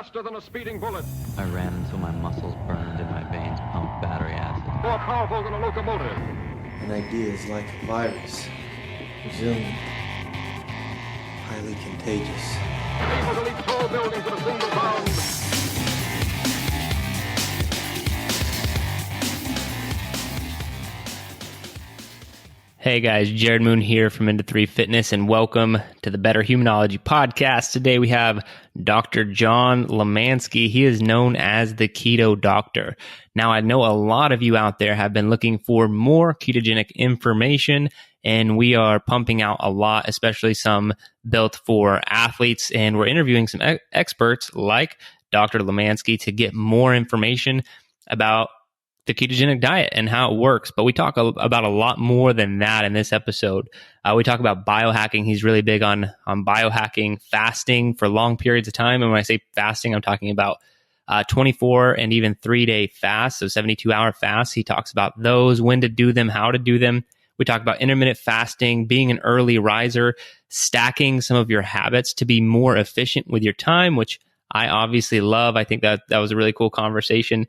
faster than a speeding bullet. I ran until my muscles burned and my veins pumped battery acid. More powerful than a locomotive. An idea is like a virus, resilient, highly contagious. Able to leap tall buildings in a single bound. Hey guys, Jared Moon here from Into 3 Fitness, and welcome to the Better Humanology podcast. Today we have Dr. Johm Limansky. He is known as the Keto Doctor. Now, I know a lot of you out there have been looking for more ketogenic information, and we are pumping out a lot, especially some built for athletes, and we're interviewing some experts like Dr. Limansky to get more information about the ketogenic diet and how it works. But we talk about a lot more than that in this episode. We talk about biohacking. He's really big on biohacking, fasting for long periods of time. And when I say fasting, I'm talking about 24 and even 3-day fasts, so 72-hour fasts. He talks about those, when to do them, how to do them. We talk about intermittent fasting, being an early riser, stacking some of your habits to be more efficient with your time, which I obviously love. I think that was a really cool conversation.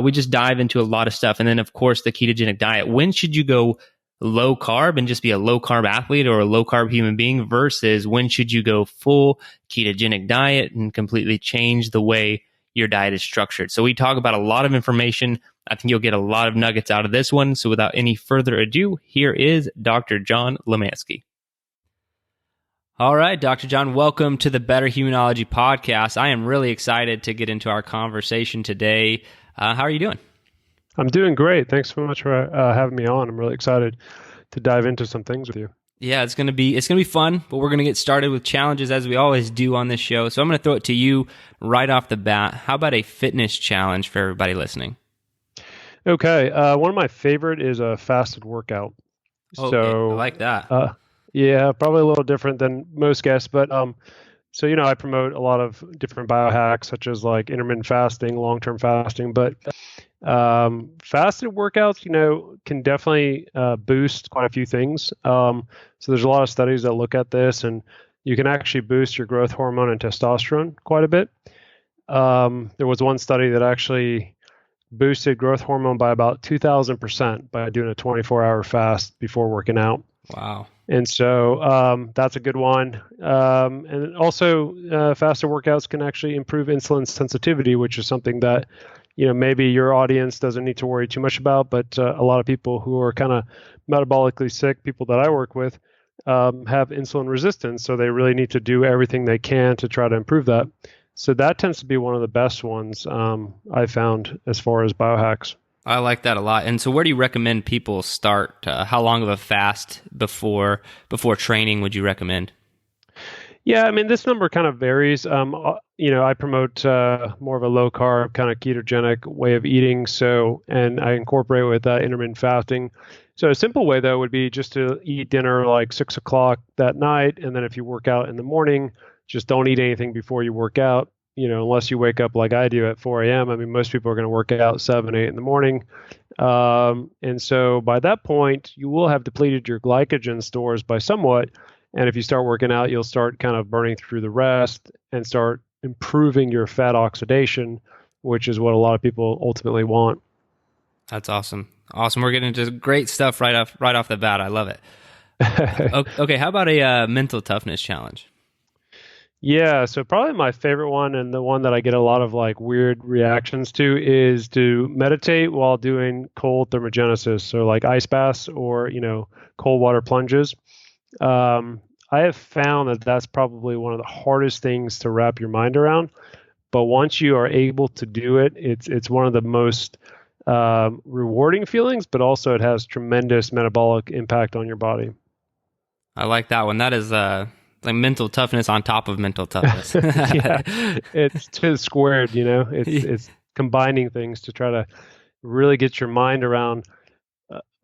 We just dive into a lot of stuff. And then, of course, the ketogenic diet. When should you go low carb and just be a low carb athlete or a low carb human being versus when should you go full ketogenic diet and completely change the way your diet is structured? So we talk about a lot of information. I think you'll get a lot of nuggets out of this one. So without any further ado, here is Dr. Johm Limansky. All right, Dr. Johm, welcome to the Better Humanology podcast. I am really excited to get into our conversation today. How are you doing? I'm doing great. Thanks so much for having me on. I'm really excited to dive into some things with you. Yeah, it's gonna be fun, but we're gonna get started with challenges as we always do on this show. So I'm gonna throw it to you right off the bat. How about a fitness challenge for everybody listening? Okay, one of my favorite is a fasted workout. Okay, So I like that. yeah, probably a little different than most guests, but so, I promote a lot of different biohacks, such as like intermittent fasting, long-term fasting, but fasted workouts, can definitely boost quite a few things. So there's a lot of studies that look at this, and you can actually boost your growth hormone and testosterone quite a bit. There was one study that actually boosted growth hormone by about 2,000% by doing a 24-hour fast before working out. Wow. And so that's a good one. And also faster workouts can actually improve insulin sensitivity, which is something that, maybe your audience doesn't need to worry too much about. But a lot of people who are kind of metabolically sick, people that I work with, have insulin resistance. So they really need to do everything they can to try to improve that. So that tends to be one of the best ones I found as far as biohacks. I like that a lot. And so where do you recommend people start? How long of a fast before training would you recommend? Yeah, I mean, this number kind of varies. I promote more of a low carb kind of ketogenic way of eating. And I incorporate with intermittent fasting. So a simple way though would be just to eat dinner like 6 o'clock that night. And then if you work out in the morning, just don't eat anything before you work out. Unless you wake up like I do at 4 a.m. I mean, most people are going to work out 7, 8 in the morning. And so by that point, you will have depleted your glycogen stores by somewhat. And if you start working out, you'll start kind of burning through the rest and start improving your fat oxidation, which is what a lot of people ultimately want. That's awesome. Awesome. We're getting into great stuff right off the bat. I love it. Okay. How about a mental toughness challenge? Yeah, so probably my favorite one, and the one that I get a lot of like weird reactions to, is to meditate while doing cold thermogenesis, so like ice baths or cold water plunges. I have found that that's probably one of the hardest things to wrap your mind around, but once you are able to do it, it's one of the most rewarding feelings, but also it has tremendous metabolic impact on your body. I like that one. That is like mental toughness on top of mental toughness. Yeah, it's just squared, it's combining things to try to really get your mind around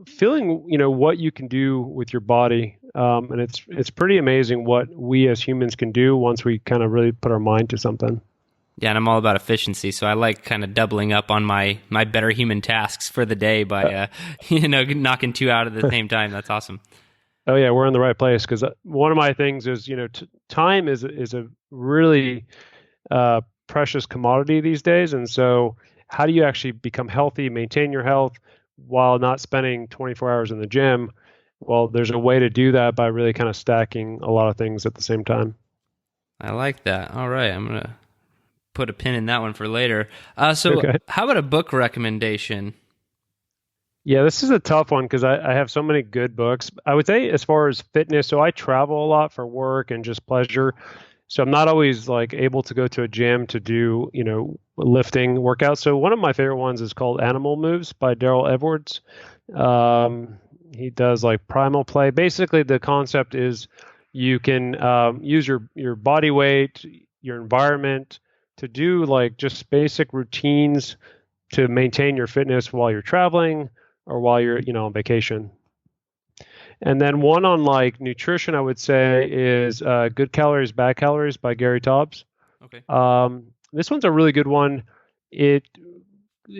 feeling, what you can do with your body. And it's pretty amazing what we as humans can do once we kind of really put our mind to something. Yeah, and I'm all about efficiency, so I like kind of doubling up on my better human tasks for the day by knocking 2 out at the same time. That's awesome. Oh yeah, we're in the right place, because one of my things is, time is a really precious commodity these days. And so how do you actually become healthy, maintain your health while not spending 24 hours in the gym? Well, there's a way to do that by really kind of stacking a lot of things at the same time. I like that. All right, I'm gonna put a pin in that one for later. So Okay. how about a book recommendation? Yeah, this is a tough one because I have so many good books. I would say as far as fitness, so I travel a lot for work and just pleasure. So I'm not always like able to go to a gym to do, lifting workouts. So one of my favorite ones is called Animal Moves by Daryl Edwards. He does like primal play. Basically, the concept is you can use your body weight, your environment to do like just basic routines to maintain your fitness while you're traveling or while you're, on vacation. And then one on like nutrition, I would say is Good Calories, Bad Calories by Gary Taubes. Okay. This one's a really good one. It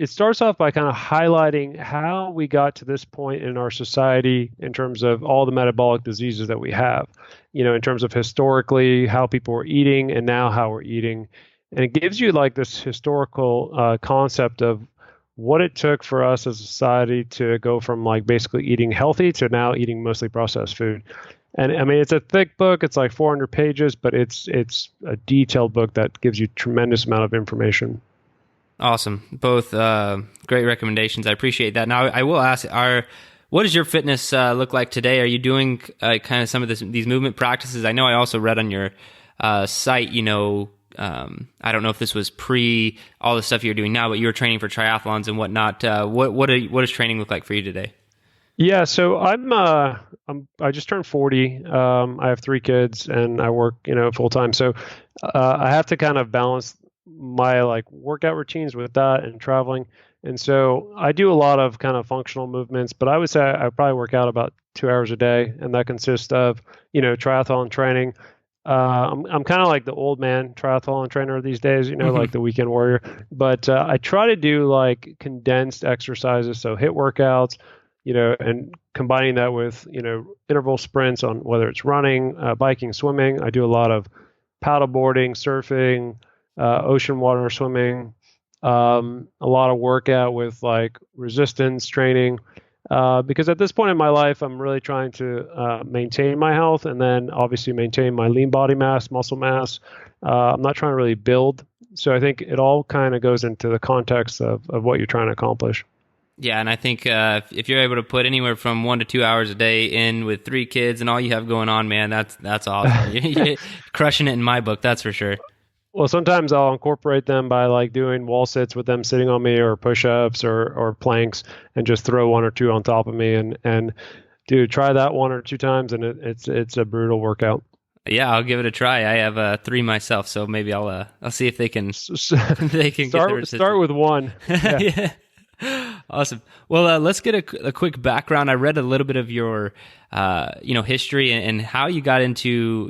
starts off by kind of highlighting how we got to this point in our society in terms of all the metabolic diseases that we have, in terms of historically how people were eating and now how we're eating. And it gives you like this historical concept of what it took for us as a society to go from like basically eating healthy to now eating mostly processed food. And I mean, it's a thick book. It's like 400 pages, but it's a detailed book that gives you tremendous amount of information. Awesome. Both great recommendations. I appreciate that. Now, I will ask, what does your fitness look like today? Are you doing kind of some of these movement practices? I know I also read on your site, I don't know if this was pre all the stuff you're doing now, but you were training for triathlons and whatnot. What does training look like for you today? Yeah, so I just turned 40. I have 3 kids and I work, full time. So I have to kind of balance my like workout routines with that and traveling. And so I do a lot of kind of functional movements, but I would say I probably work out about 2 hours a day, and that consists of, triathlon training. I'm kind of like the old man triathlon trainer these days, like the weekend warrior. But I try to do like condensed exercises, so HIIT workouts, and combining that with, interval sprints on whether it's running, biking, swimming. I do a lot of paddle boarding, surfing, ocean water swimming, a lot of workout with like resistance training. Because at this point in my life, I'm really trying to maintain my health and then obviously maintain my lean body mass, muscle mass. I'm not trying to really build. So I think it all kind of goes into the context of what you're trying to accomplish. Yeah, and I think if you're able to put anywhere from 1 to 2 hours a day in with 3 kids and all you have going on, man, that's awesome. You're crushing it in my book, that's for sure. Well, sometimes I'll incorporate them by like doing wall sits with them sitting on me, or push-ups or planks, and just throw 1 or 2 on top of me. And dude, try that 1 or 2 times, and it's a brutal workout. Yeah, I'll give it a try. I have 3 myself, so maybe I'll see if they can they can start with 1. Yeah. Yeah. Awesome. Well, let's get a quick background. I read a little bit of your history and how you got into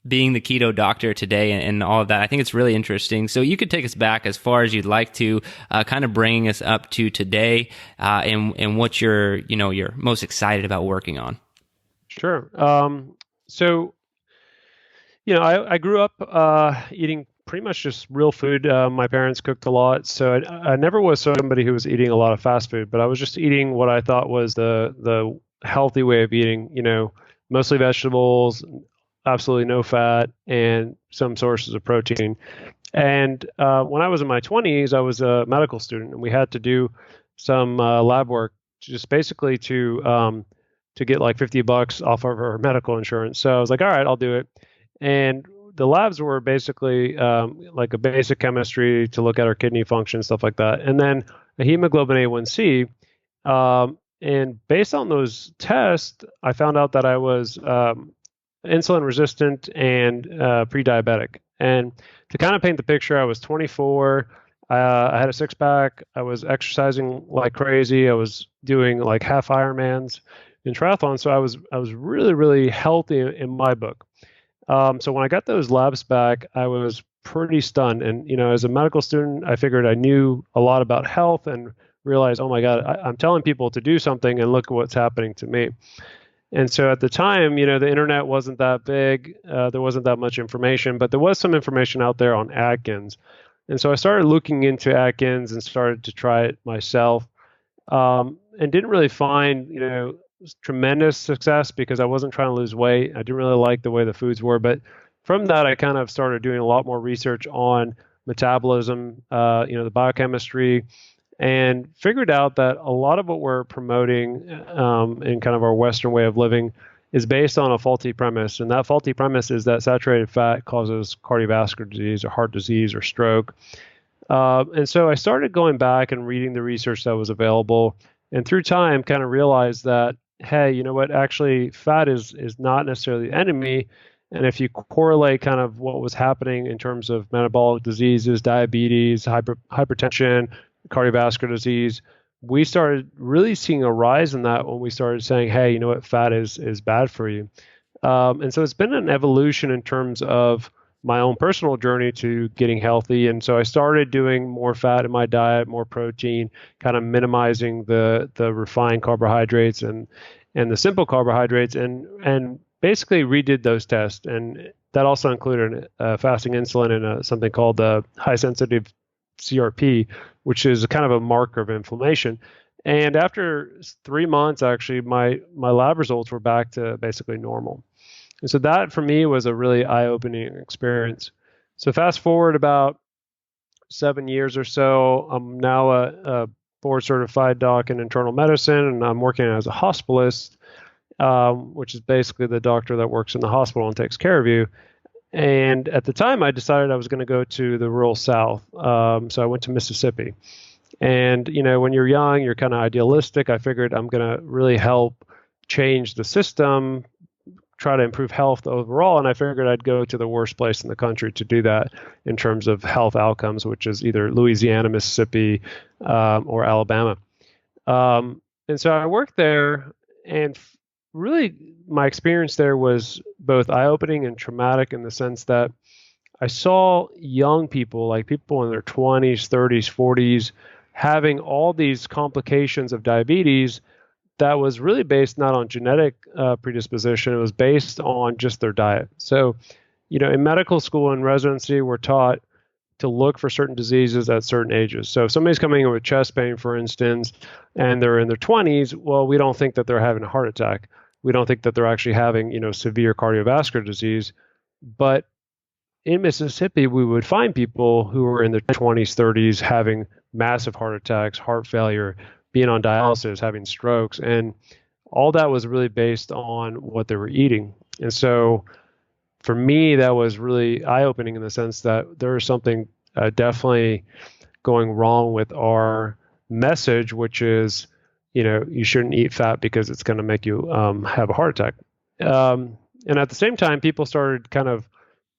being the keto doctor today and all of that. I think it's really interesting. So you could take us back as far as you'd like to, kind of bringing us up to today, and what you're most excited about working on. Sure. So, I grew up eating pretty much just real food. My parents cooked a lot, so I never was somebody who was eating a lot of fast food, but I was just eating what I thought was the healthy way of eating, mostly vegetables, absolutely no fat, and some sources of protein. And when I was in my 20s, I was a medical student, and we had to do some lab work, just basically to get like $50 off of our medical insurance. So I was like, all right, I'll do it. And the labs were basically like a basic chemistry to look at our kidney function, stuff like that, and then a hemoglobin A1C. And based on those tests, I found out that I was insulin resistant and pre-diabetic. And to kind of paint the picture, I was 24. I had a 6-pack. I was exercising like crazy. I was doing like half Ironmans in triathlon. So I was really, really healthy in my book. So when I got those labs back, I was pretty stunned. And, as a medical student, I figured I knew a lot about health and realized, oh my God, I'm telling people to do something and look at what's happening to me. And so at the time, the internet wasn't that big. There wasn't that much information, but there was some information out there on Atkins. And so I started looking into Atkins and started to try it myself, and didn't really find, tremendous success because I wasn't trying to lose weight. I didn't really like the way the foods were. But from that, I kind of started doing a lot more research on metabolism, the biochemistry, and figured out that a lot of what we're promoting in kind of our Western way of living is based on a faulty premise. And that faulty premise is that saturated fat causes cardiovascular disease or heart disease or stroke. And so I started going back and reading the research that was available. And through time, kind of realized that, hey, you know what, actually fat is not necessarily the enemy. And if you correlate kind of what was happening in terms of metabolic diseases, diabetes, hypertension, cardiovascular disease, we started really seeing a rise in that when we started saying, hey, you know what, fat is bad for you. And so it's been an evolution in terms of my own personal journey to getting healthy. And so I started doing more fat in my diet, more protein, kind of minimizing the refined carbohydrates and the simple carbohydrates, and basically redid those tests. And that also included fasting insulin and something called the high sensitive CRP, which is a kind of a marker of inflammation. And after 3 months, actually, my lab results were back to basically normal. And so that for me was a really eye-opening experience. So fast forward about 7 years or so, I'm now a board-certified doc in internal medicine, and I'm working as a hospitalist, which is basically the doctor that works in the hospital and takes care of you. And at the time, I decided I was going to go to the rural South. So I went to Mississippi. And, when you're young, you're kind of idealistic. I figured I'm going to really help change the system, try to improve health overall. And I figured I'd go to the worst place in the country to do that in terms of health outcomes, which is either Louisiana, Mississippi, or Alabama. And so I worked there, and really my experience there was both eye-opening and traumatic in the sense that I saw young people, like people in their 20s, 30s, 40s, having all these complications of diabetes that was really based not on genetic predisposition. It was based on just their diet. So, in medical school and residency, we're taught to look for certain diseases at certain ages. So if somebody's coming in with chest pain, for instance, and they're in their 20s, well, we don't think that they're having a heart attack. We don't think that they're actually having, severe cardiovascular disease. But in Mississippi, we would find people who were in their 20s, 30s having massive heart attacks, heart failure, being on dialysis, having strokes. And all that was really based on what they were eating. And so for me, that was really eye-opening in the sense that there is something definitely going wrong with our message, which is, you shouldn't eat fat because it's going to make you have a heart attack. And at the same time, people started kind of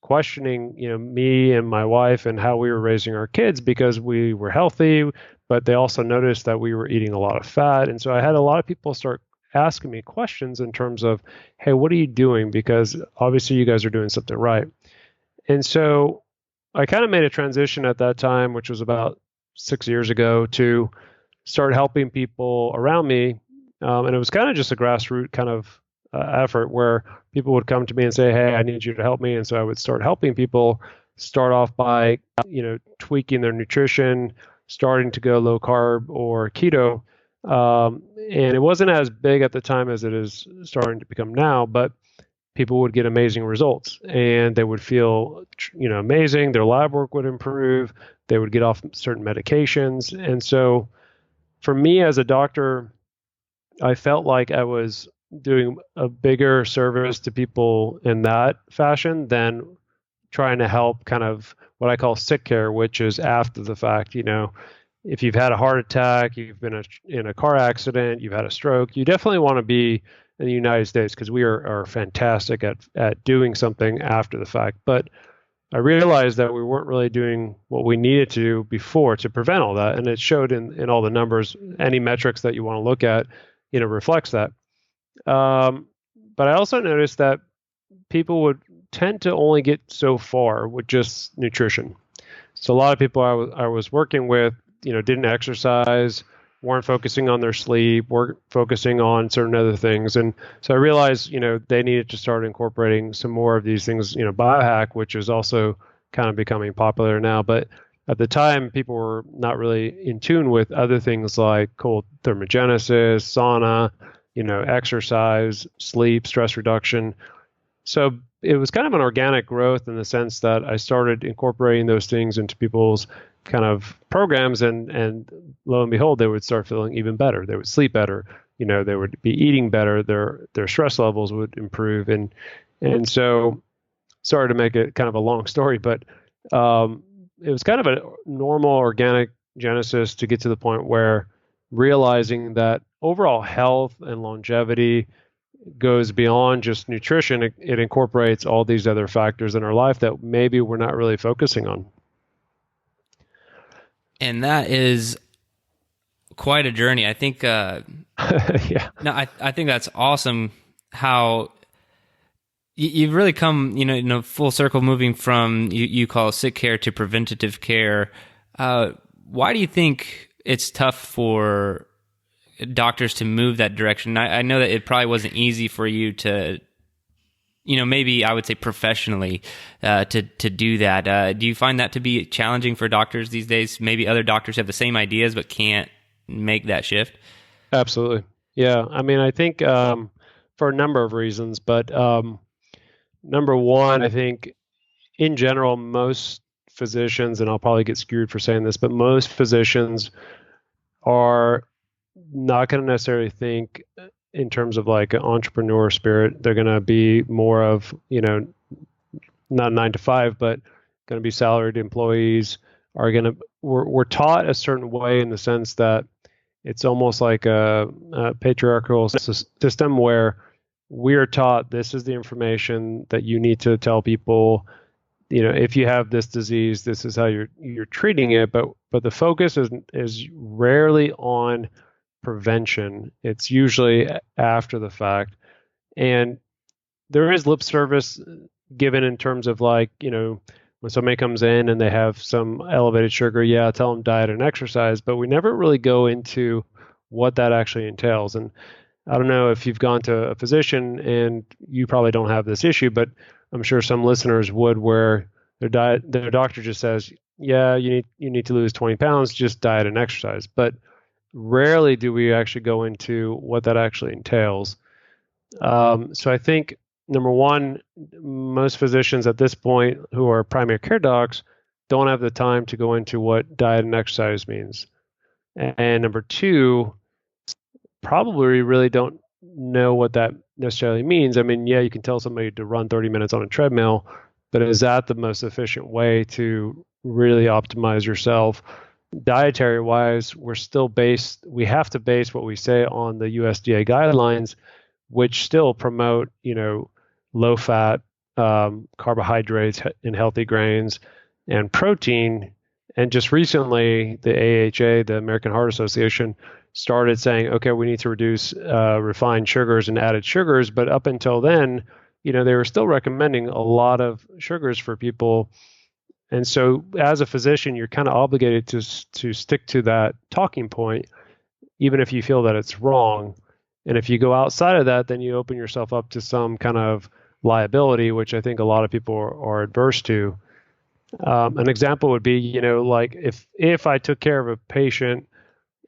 questioning, me and my wife and how we were raising our kids because we were healthy, but they also noticed that we were eating a lot of fat. And so I had a lot of people start asking me questions in terms of, hey, what are you doing? Because obviously you guys are doing something right. And so I kind of made a transition at that time, which was about 6 years ago, to start helping people around me. And it was kind of just a grassroots kind of effort where people would come to me and say, hey, I need you to help me. And so I would start helping people start off by, tweaking their nutrition, starting to go low carb or keto. And it wasn't as big at the time as it is starting to become now, but people would get amazing results and they would feel, amazing. Their lab work would improve. They would get off certain medications. And so for me as a doctor, I felt like I was doing a bigger service to people in that fashion than trying to help kind of what I call sick care, which is after the fact. If you've had a heart attack, you've been in a car accident, you've had a stroke, you definitely want to be in the United States because we are fantastic at doing something after the fact. But I realized that we weren't really doing what we needed to do before to prevent all that. And it showed in all the numbers. Any metrics that you want to look at, reflects that. But I also noticed that people would tend to only get so far with just nutrition. So a lot of people I was working with, didn't exercise, weren't focusing on their sleep, weren't focusing on certain other things. And so I realized, they needed to start incorporating some more of these things, biohack, which is also kind of becoming popular now. But at the time, people were not really in tune with other things like cold thermogenesis, sauna, exercise, sleep, stress reduction. So it was kind of an organic growth in the sense that I started incorporating those things into people's kind of programs, and lo and behold, they would start feeling even better. They would sleep better. They would be eating better. Their stress levels would improve, and so, sorry to make it kind of a long story, but it was kind of a normal organic genesis to get to the point where realizing that overall health and longevity goes beyond just nutrition. It incorporates all these other factors in our life that maybe we're not really focusing on. And that is quite a journey. I think, Yeah. No, I think that's awesome how you've really come, full circle, moving from you call sick care to preventative care. Why do you think it's tough for doctors to move that direction? I know that it probably wasn't easy for you to, maybe I would say professionally, to do that. Do you find that to be challenging for doctors these days? Maybe other doctors have the same ideas but can't make that shift? Absolutely. Yeah. I mean, I think for a number of reasons, but number one, I think in general, most physicians, and I'll probably get skewed for saying this, but most physicians are not going to necessarily think in terms of like an entrepreneur spirit. They're going to be more of, not 9 to 5, but going to be salaried employees. We're taught a certain way in the sense that it's almost like a patriarchal system where we are taught this is the information that you need to tell people. If you have this disease, this is how you're treating it. But the focus is rarely on prevention. It's usually after the fact, and there is lip service given in terms of like, when somebody comes in and they have some elevated sugar, yeah, tell them diet and exercise, but we never really go into what that actually entails. And I don't know if you've gone to a physician, and you probably don't have this issue, but I'm sure some listeners would, where their doctor just says, yeah, you need to lose 20 pounds, just diet and exercise. But rarely do we actually go into what that actually entails. So I think, number one, most physicians at this point who are primary care docs don't have the time to go into what diet and exercise means. And number two, probably really don't know what that necessarily means. I mean, yeah, you can tell somebody to run 30 minutes on a treadmill, but is that the most efficient way to really optimize yourself? Dietary wise, we have to base what we say on the USDA guidelines, which still promote, low fat, carbohydrates and healthy grains and protein. And just recently, the AHA, the American Heart Association, started saying, okay, we need to reduce refined sugars and added sugars. But up until then, they were still recommending a lot of sugars for people. And so as a physician, you're kind of obligated to stick to that talking point, even if you feel that it's wrong. And if you go outside of that, then you open yourself up to some kind of liability, which I think a lot of people are adverse to. An example would be, like if I took care of a patient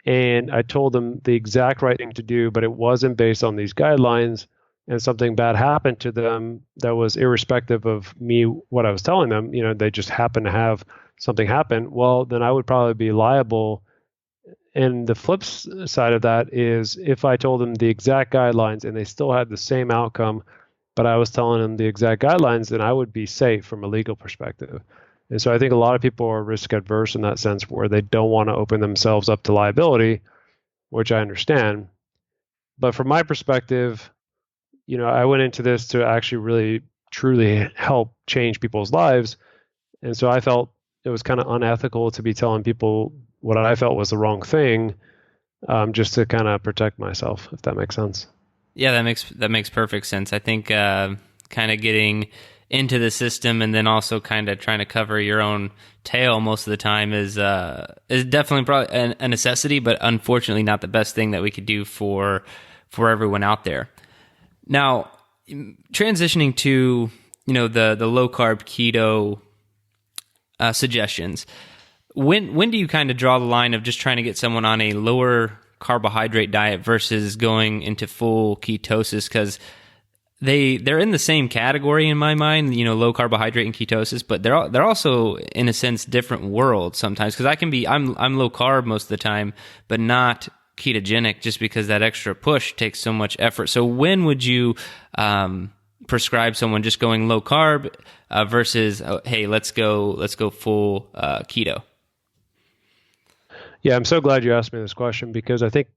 and I told them the exact right thing to do, but it wasn't based on these guidelines, and something bad happened to them that was irrespective of me, what I was telling them, they just happened to have something happen, well, then I would probably be liable. And the flip side of that is if I told them the exact guidelines and they still had the same outcome, but I was telling them the exact guidelines, then I would be safe from a legal perspective. And so I think a lot of people are risk adverse in that sense, where they don't want to open themselves up to liability, which I understand. But from my perspective, I went into this to actually really, truly help change people's lives. And so I felt it was kind of unethical to be telling people what I felt was the wrong thing, just to kind of protect myself, if that makes sense. Yeah, that makes perfect sense. I think kind of getting into the system, and then also kind of trying to cover your own tail most of the time is definitely probably a necessity, but unfortunately not the best thing that we could do for everyone out there. Now, transitioning to the low carb keto suggestions. When do you kind of draw the line of just trying to get someone on a lower carbohydrate diet versus going into full ketosis? Because they're in the same category in my mind, low carbohydrate and ketosis, but they're also in a sense different worlds sometimes. Because I'm low carb most of the time, but not ketogenic, just because that extra push takes so much effort. So when would you prescribe someone just going low carb versus hey, let's go full keto? Yeah, I'm so glad you asked me this question, because I think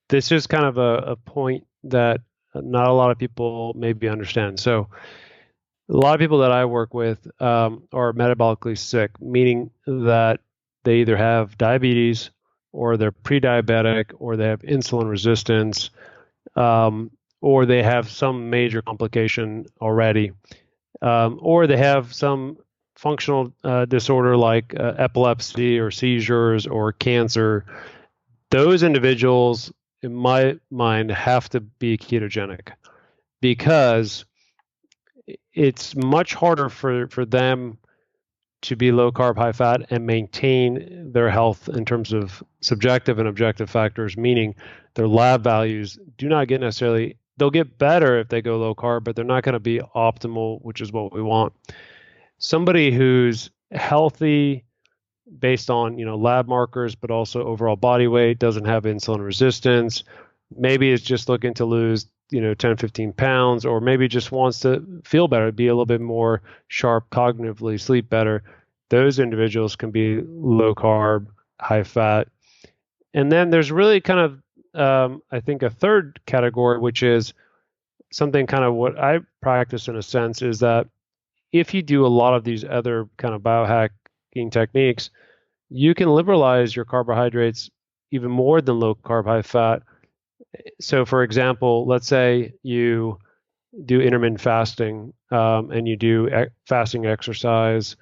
this is kind of a point that not a lot of people maybe understand. So a lot of people that I work with are metabolically sick, meaning that they either have diabetes, or they're pre-diabetic, or they have insulin resistance, or they have some major complication already, or they have some functional disorder like epilepsy or seizures or cancer. Those individuals, in my mind, have to be ketogenic, because it's much harder for them to be low carb, high fat and maintain their health in terms of subjective and objective factors, meaning their lab values do not get necessarily, they'll get better if they go low carb, but they're not going to be optimal, which is what we want. Somebody who's healthy based on lab markers, but also overall body weight, doesn't have insulin resistance, maybe is just looking to lose 10, 15 pounds, or maybe just wants to feel better, be a little bit more sharp cognitively, sleep better. Those individuals can be low carb, high fat. And then there's really kind of, I think, a third category, which is something kind of what I practice in a sense, is that if you do a lot of these other kind of biohacking techniques, you can liberalize your carbohydrates even more than low carb, high fat. So for example, let's say you do intermittent fasting, and you do fasting exercise.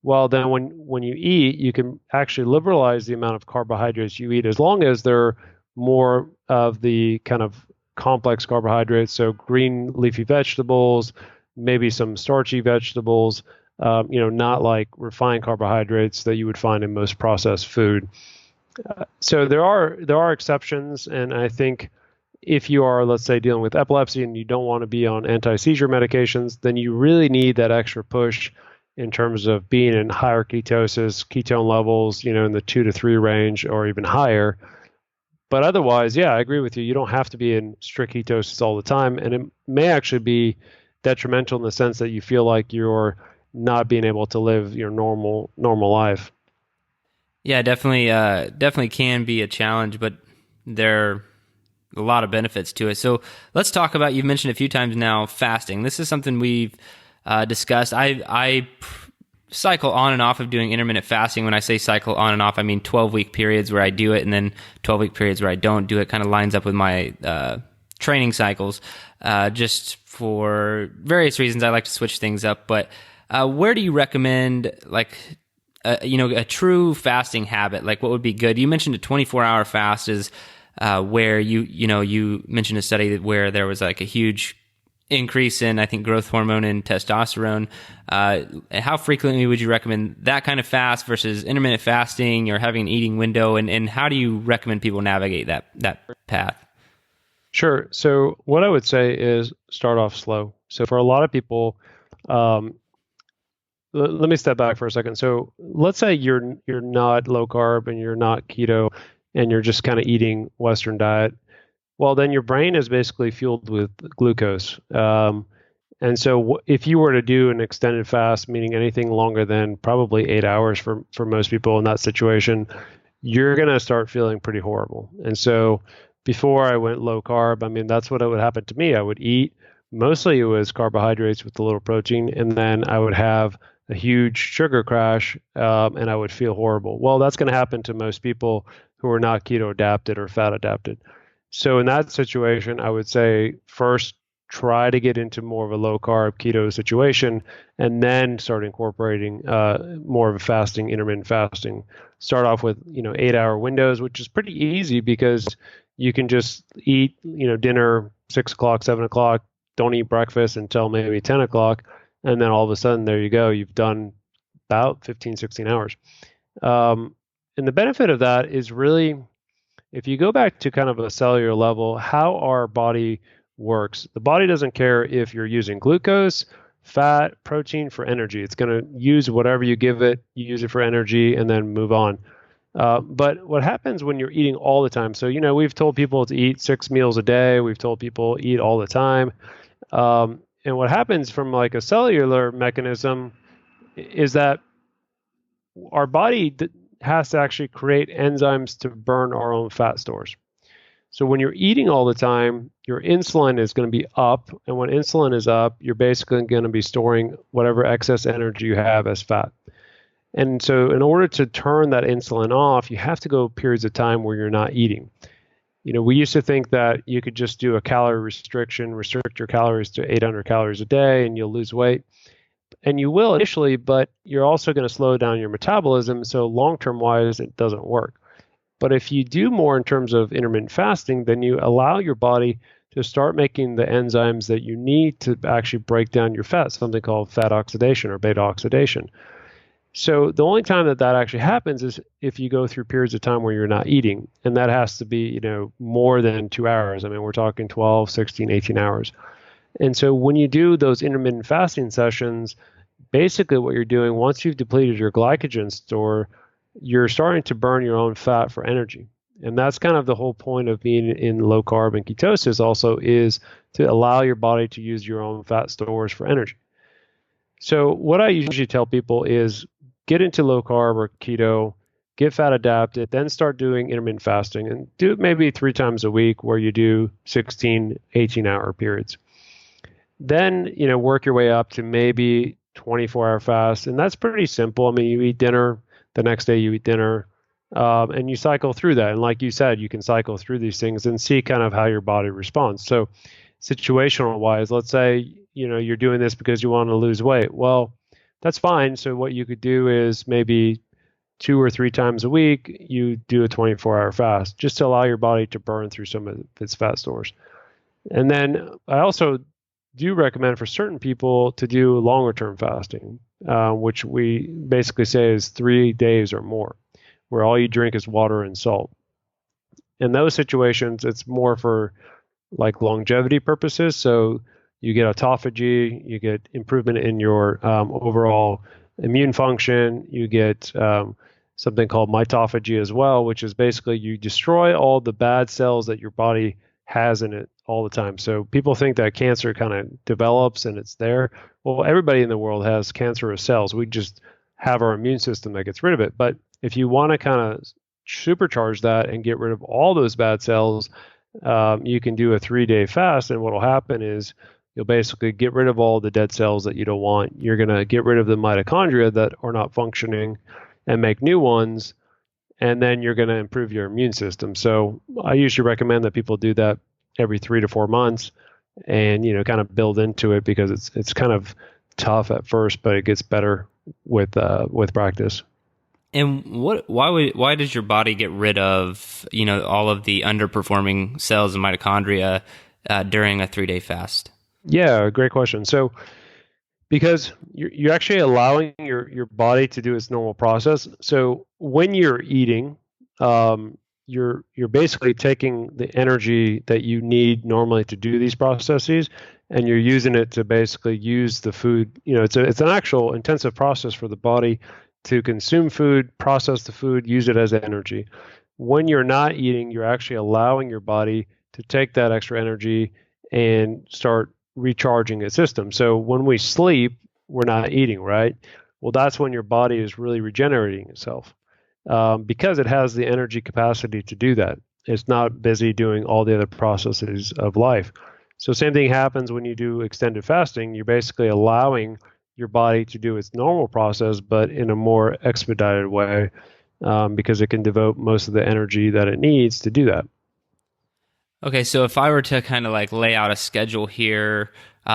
Well, then when you eat, you can actually liberalize the amount of carbohydrates you eat, as long as they're more of the kind of complex carbohydrates. So green leafy vegetables, maybe some starchy vegetables, not like refined carbohydrates that you would find in most processed food. So there are exceptions, and I think if you are, let's say, dealing with epilepsy and you don't want to be on anti-seizure medications, then you really need that extra push in terms of being in higher ketosis, ketone levels, in the 2 to 3 range or even higher. But otherwise, yeah, I agree with you. You don't have to be in strict ketosis all the time, and it may actually be detrimental in the sense that you feel like you're not being able to live your normal life. Yeah, definitely can be a challenge, but there are a lot of benefits to it. So let's talk about, you've mentioned a few times now, fasting. This is something we've discussed. I cycle on and off of doing intermittent fasting. When I say cycle on and off, I mean 12-week periods where I do it, and then 12-week periods where I don't do it. Kind of lines up with my training cycles, just for various reasons. I like to switch things up. But where do you recommend, a true fasting habit? Like, what would be good? You mentioned a 24-hour fast is where you mentioned a study where there was like a huge increase in, I think, growth hormone and testosterone. How frequently would you recommend that kind of fast versus intermittent fasting or having an eating window? And how do you recommend people navigate that path? Sure. So what I would say is start off slow. So for a lot of people, let me step back for a second. So let's say you're not low carb and you're not keto and you're just kind of eating Western diet. Well, then your brain is basically fueled with glucose. And so if you were to do an extended fast, meaning anything longer than probably 8 hours for most people in that situation, you're going to start feeling pretty horrible. And so before I went low carb, I mean, that's what would happen to me. I would eat, mostly it was carbohydrates with a little protein, and then I would have a huge sugar crash, and I would feel horrible. Well, that's going to happen to most people who are not keto adapted or fat adapted. So in that situation, I would say first try to get into more of a low carb keto situation, and then start incorporating more of a fasting, intermittent fasting. Start off with 8-hour windows, which is pretty easy because you can just eat dinner 6 o'clock, 7 o'clock. Don't eat breakfast until maybe 10 o'clock, and then all of a sudden there you go. You've done about 15, 16 hours. And the benefit of that is really, if you go back to kind of a cellular level, how our body works. The body doesn't care if you're using glucose, fat, protein for energy. It's going to use whatever you give it, use it for energy, and then move on. But what happens when you're eating all the time? So, we've told people to eat 6 meals a day. We've told people eat all the time. And what happens from like a cellular mechanism is that our body has to actually create enzymes to burn our own fat stores. So when you're eating all the time, your insulin is going to be up. And when insulin is up, you're basically going to be storing whatever excess energy you have as fat. And so in order to turn that insulin off, you have to go periods of time where you're not eating. We used to think that you could just do a calorie restriction, restrict your calories to 800 calories a day, and you'll lose weight. And you will initially, but you're also going to slow down your metabolism. So long-term wise, it doesn't work. But if you do more in terms of intermittent fasting, then you allow your body to start making the enzymes that you need to actually break down your fat, something called fat oxidation or beta oxidation. So the only time that actually happens is if you go through periods of time where you're not eating. And that has to be, more than 2 hours. I mean, we're talking 12, 16, 18 hours. And so when you do those intermittent fasting sessions, basically what you're doing, once you've depleted your glycogen store, you're starting to burn your own fat for energy. And that's kind of the whole point of being in low carb and ketosis also, is to allow your body to use your own fat stores for energy. So what I usually tell people is get into low carb or keto, get fat adapted, then start doing intermittent fasting, and do it maybe 3 times a week where you do 16, 18-hour periods. Then, work your way up to maybe 24-hour fast. And that's pretty simple. I mean, you eat dinner, the next day you eat dinner, and you cycle through that. And like you said, you can cycle through these things and see kind of how your body responds. So situational wise, let's say, you're doing this because you want to lose weight. Well, that's fine. So what you could do is maybe 2 or 3 times a week, you do a 24-hour fast just to allow your body to burn through some of its fat stores. And then I also do recommend for certain people to do longer term fasting, which we basically say is 3 days or more, where all you drink is water and salt. In those situations, it's more for like longevity purposes. So you get autophagy, you get improvement in your overall immune function, you get something called mitophagy as well, which is basically you destroy all the bad cells that your body has in it all the time. So people think that cancer kind of develops and it's there. Well, everybody in the world has cancerous cells. We just have our immune system that gets rid of it. But if you want to kind of supercharge that and get rid of all those bad cells, you can do a 3-day fast. And what will happen is you'll basically get rid of all the dead cells that you don't want. You're going to get rid of the mitochondria that are not functioning and make new ones. And then you're going to improve your immune system. So I usually recommend that people do that every 3 to 4 months and, kind of build into it, because it's kind of tough at first, but it gets better with practice. And why does your body get rid of, all of the underperforming cells and mitochondria during a 3-day fast? Yeah, great question. So because you're actually allowing your body to do its normal process. So when you're eating, you're basically taking the energy that you need normally to do these processes, and you're using it to basically use the food. It's an actual intensive process for the body to consume food, process the food, use it as energy. When you're not eating, you're actually allowing your body to take that extra energy and start recharging its system. So when we sleep, we're not eating, right? Well, that's when your body is really regenerating itself, because it has the energy capacity to do that. It's not busy doing all the other processes of life. So same thing happens when you do extended fasting. You're basically allowing your body to do its normal process, but in a more expedited way, because it can devote most of the energy that it needs to do that. Okay, so if I were to kind of like lay out a schedule here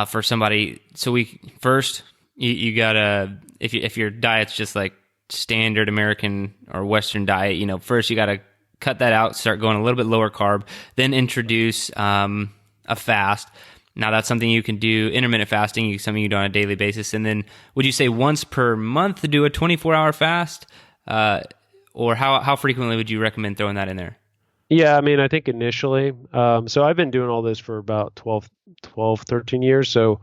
for somebody, so we first you gotta if your diet's just like standard American or Western diet, first you gotta cut that out, start going a little bit lower carb, then introduce a fast. Now that's something you can do, intermittent fasting, something you do on a daily basis. And then would you say once per month to do a 24-hour fast? Or how frequently would you recommend throwing that in there? Yeah, I mean, I think initially, so I've been doing all this for about 13 years. So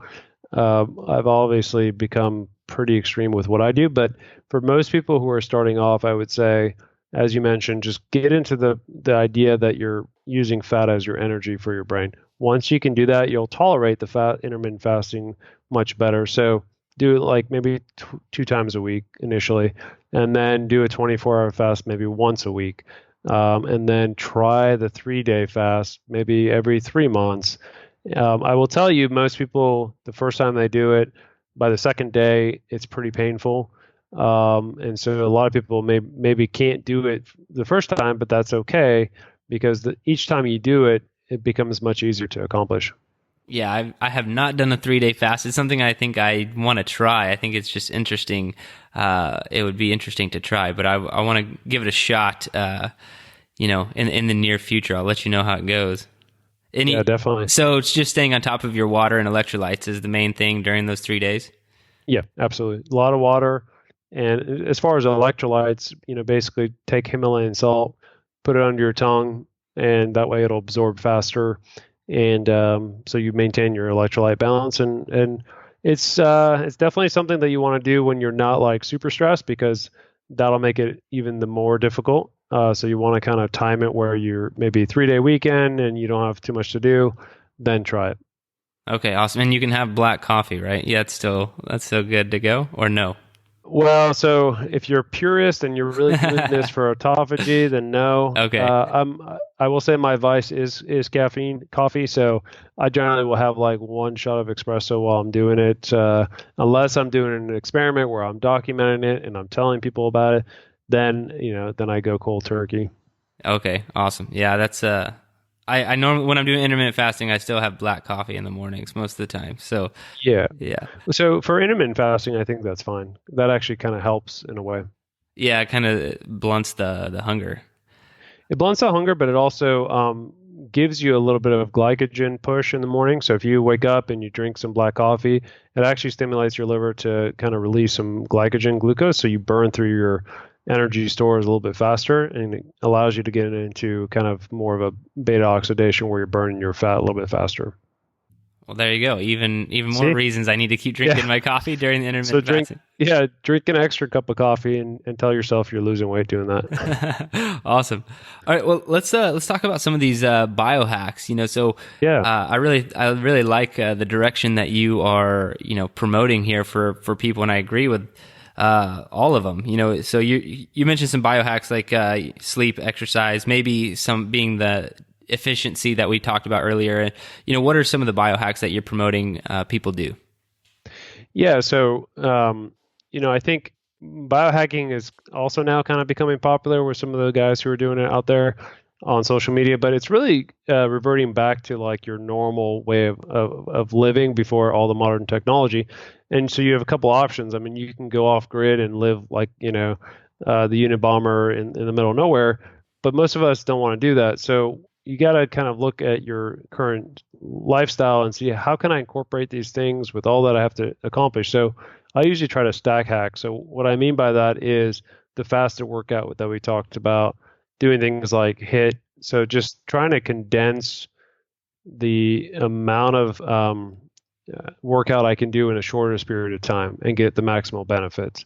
I've obviously become pretty extreme with what I do. But for most people who are starting off, I would say, as you mentioned, just get into the idea that you're using fat as your energy for your brain. Once you can do that, you'll tolerate the intermittent fasting much better. So do it like maybe 2 times a week initially, and then do a 24-hour fast maybe once a week. And then try the 3-day fast maybe every 3 months. I will tell you, most people, the first time they do it, by the second day, it's pretty painful. And so a lot of people maybe can't do it the first time, but that's okay because each time you do it, it becomes much easier to accomplish. Yeah, I have not done a 3-day fast. It's something I think I want to try. I think it's just interesting. It would be interesting to try, but I want to give it a shot. In the near future, I'll let you know how it goes. Yeah, definitely. So it's just staying on top of your water and electrolytes is the main thing during those 3 days. Yeah, absolutely. A lot of water, and as far as electrolytes, basically take Himalayan salt, put it under your tongue, and that way it'll absorb faster. And so you maintain your electrolyte balance, and it's definitely something that you want to do when you're not like super stressed, because that'll make it even the more difficult. So you want to kind of time it where you're maybe 3-day weekend and you don't have too much to do, then try it. Okay, awesome. And you can have black coffee, right? Yeah, that's still good to go, or no? Well, so if you're a purist and you're really doing this for autophagy, then no. Okay. I will say my vice is coffee. So I generally will have like 1 shot of espresso while I'm doing it, unless I'm doing an experiment where I'm documenting it and I'm telling people about it. Then I go cold turkey. Okay, awesome. Yeah, that's I normally, when I'm doing intermittent fasting, I still have black coffee in the mornings most of the time. So yeah. So for intermittent fasting, I think that's fine. That actually kind of helps in a way. Yeah, it kind of blunts the hunger. It blunts the hunger, but it also gives you a little bit of glycogen push in the morning. So if you wake up and you drink some black coffee, it actually stimulates your liver to kind of release some glucose. So you burn through your energy stores a little bit faster, and it allows you to get into kind of more of a beta oxidation where you're burning your fat a little bit faster. Well, there you go. Even more reasons I need to keep drinking my coffee during the intermittent fasting. Yeah, drink an extra cup of coffee and tell yourself you're losing weight doing that. Awesome. All right, well, let's talk about some of these biohacks. So yeah, I really like the direction that you are promoting here for people, and I agree with all of them. So you mentioned some biohacks like sleep, exercise, maybe some being the efficiency that we talked about earlier. What are some of the biohacks that you're promoting people do? Yeah, so I think biohacking is also now kind of becoming popular with some of the guys who are doing it out there on social media, but it's really reverting back to like your normal way of living before all the modern technology. And so you have a couple options. I mean, you can go off grid and live like the Unabomber in the middle of nowhere, but most of us don't want to do that. So you got to kind of look at your current lifestyle and see, how can I incorporate these things with all that I have to accomplish? So I usually try to stack hack. So what I mean by that is the fasted workout that we talked about, doing things like HIIT. So just trying to condense the amount of workout I can do in a shortest period of time and get the maximal benefits.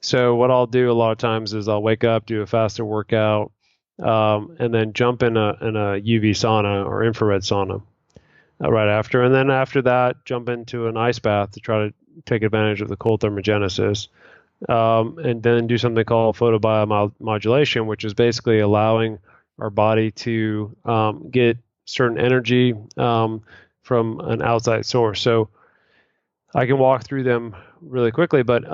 So what I'll do a lot of times is I'll wake up, do a fasted workout, and then jump in a UV sauna or infrared sauna right after. And then after that, jump into an ice bath to try to take advantage of the cold thermogenesis. And then do something called photobiomodulation, which is basically allowing our body to get certain energy from an outside source. So I can walk through them really quickly, but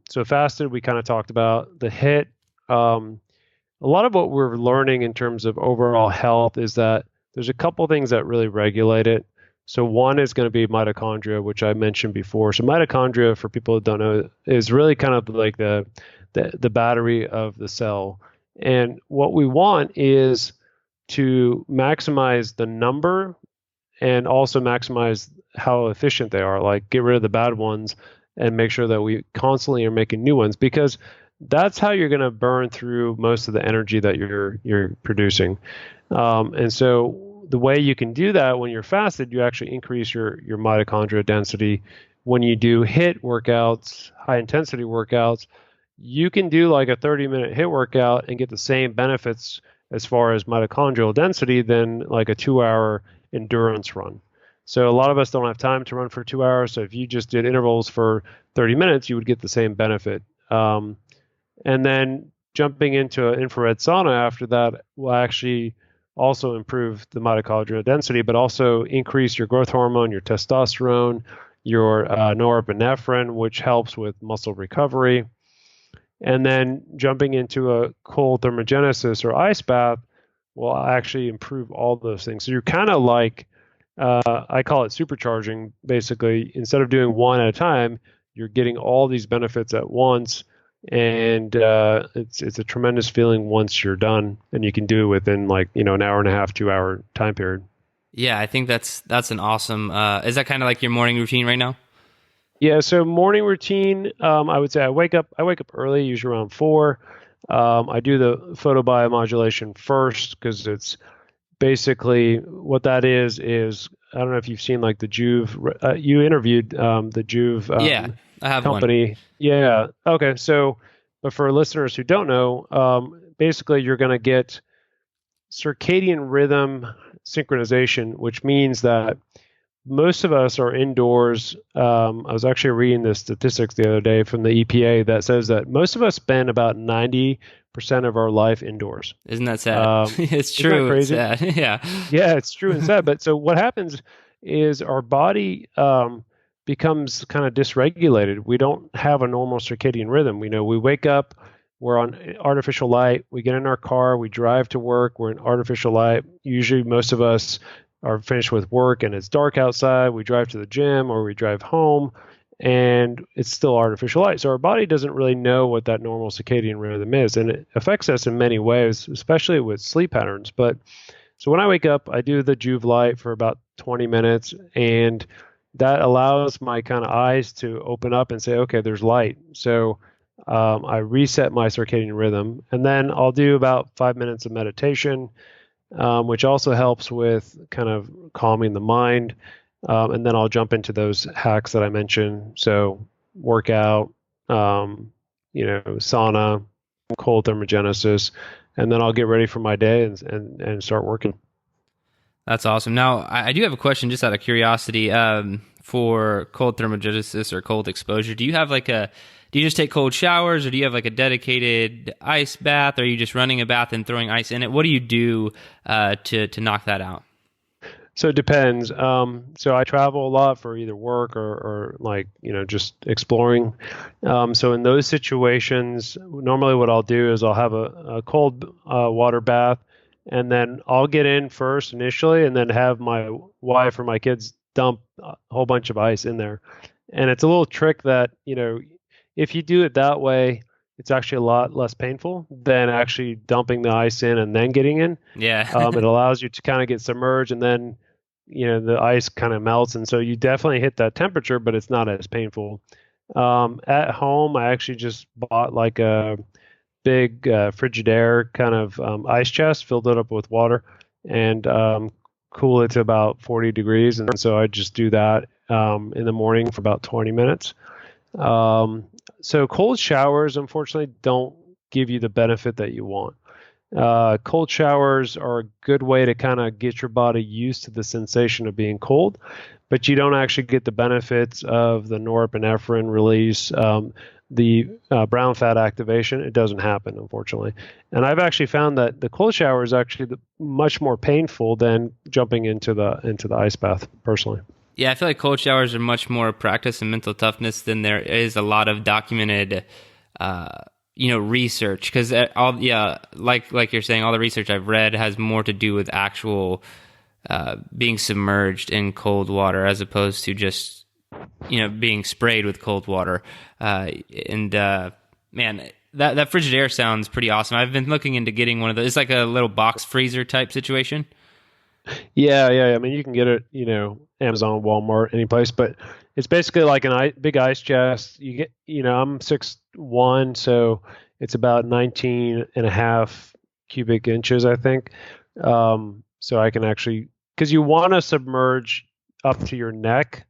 so fasted, we kind of talked about the HIIT. A lot of what we're learning in terms of overall health is that there's a couple things that really regulate it. So one is going to be mitochondria, which I mentioned before. So mitochondria, for people who don't know, is really kind of like the battery of the cell. And what we want is to maximize the number and also maximize how efficient they are, like get rid of the bad ones and make sure that we constantly are making new ones, because that's how you're going to burn through most of the energy that you're producing. And so the way you can do that when you're fasted, you actually increase your mitochondria density. When you do HIIT workouts, high intensity workouts, you can do like a 30-minute HIIT workout and get the same benefits as far as mitochondrial density than like a 2-hour endurance run. So a lot of us don't have time to run for 2 hours. So if you just did intervals for 30 minutes, you would get the same benefit. And then jumping into an infrared sauna after that will actually also improve the mitochondrial density, but also increase your growth hormone, your testosterone, your norepinephrine, which helps with muscle recovery. And then jumping into a cold thermogenesis or ice bath will actually improve all those things. So you're kind of like, I call it supercharging, basically. Instead of doing one at a time, you're getting all these benefits at once. And it's a tremendous feeling once you're done, and you can do it within like, an hour and a half, 2-hour time period. Yeah, I think that's an awesome. Is that kind of like your morning routine right now? Yeah. So morning routine, I would say I wake up early, usually around 4. I do the photobiomodulation first because it's basically what that is. I don't know if you've seen like the Joovv. You interviewed the Joovv. Yeah, I have company. one. Yeah. Okay. So, but for listeners who don't know, basically you're going to get circadian rhythm synchronization, which means that most of us are indoors. I was actually reading the statistics the other day from the EPA that says that most of us spend about 90% of our life indoors. Isn't that sad? It's true. Crazy? It's sad. Yeah. Yeah, it's true and sad. But so what happens is our body becomes kind of dysregulated. We don't have a normal circadian rhythm. We wake up, we're on artificial light, we get in our car, we drive to work, we're in artificial light. Usually most of us are finished with work and it's dark outside. We drive to the gym or we drive home and it's still artificial light. So our body doesn't really know what that normal circadian rhythm is. And it affects us in many ways, especially with sleep patterns. But so when I wake up, I do the Joovv light for about 20 minutes, and that allows my kind of eyes to open up and say, okay, there's light. So I reset my circadian rhythm, and then I'll do about 5 minutes of meditation, which also helps with kind of calming the mind. And then I'll jump into those hacks that I mentioned. So workout, sauna, cold thermogenesis, and then I'll get ready for my day and start working. That's awesome. Now, I do have a question just out of curiosity. For cold thermogenesis or cold exposure, do you just take cold showers, or do you have like a dedicated ice bath? Or are you just running a bath and throwing ice in it? What do you do to knock that out? So it depends. So I travel a lot for either work or like, just exploring. So in those situations, normally what I'll do is I'll have a cold water bath, and then I'll get in first initially, and then have my wife or my kids dump a whole bunch of ice in there. And it's a little trick that, if you do it that way, it's actually a lot less painful than actually dumping the ice in and then getting in. Yeah. It allows you to kind of get submerged, and then, the ice kind of melts. And so you definitely hit that temperature, but it's not as painful. At home, I actually just bought like a big Frigidaire kind of ice chest, filled it up with water, and cool it to about 40 degrees. And so I just do that in the morning for about 20 minutes. So cold showers, unfortunately, don't give you the benefit that you want. Cold showers are a good way to kind of get your body used to the sensation of being cold, but you don't actually get the benefits of the norepinephrine release, the brown fat activation. It doesn't happen, unfortunately. And I've actually found that the cold shower is actually much more painful than jumping into the ice bath, personally. Yeah, I feel like cold showers are much more practice and mental toughness than there is a lot of documented, research. Because like you're saying, all the research I've read has more to do with actual being submerged in cold water as opposed to just, being sprayed with cold water. Man, that Frigidaire sounds pretty awesome. I've been looking into getting one of those. It's like a little box freezer type situation. Yeah. I mean, you can get it, Amazon, Walmart, any place, but it's basically like big ice chest. You get, I'm 6'1", so it's about 19 and a half cubic inches, I think. So I can actually, because you want to submerge up to your neck,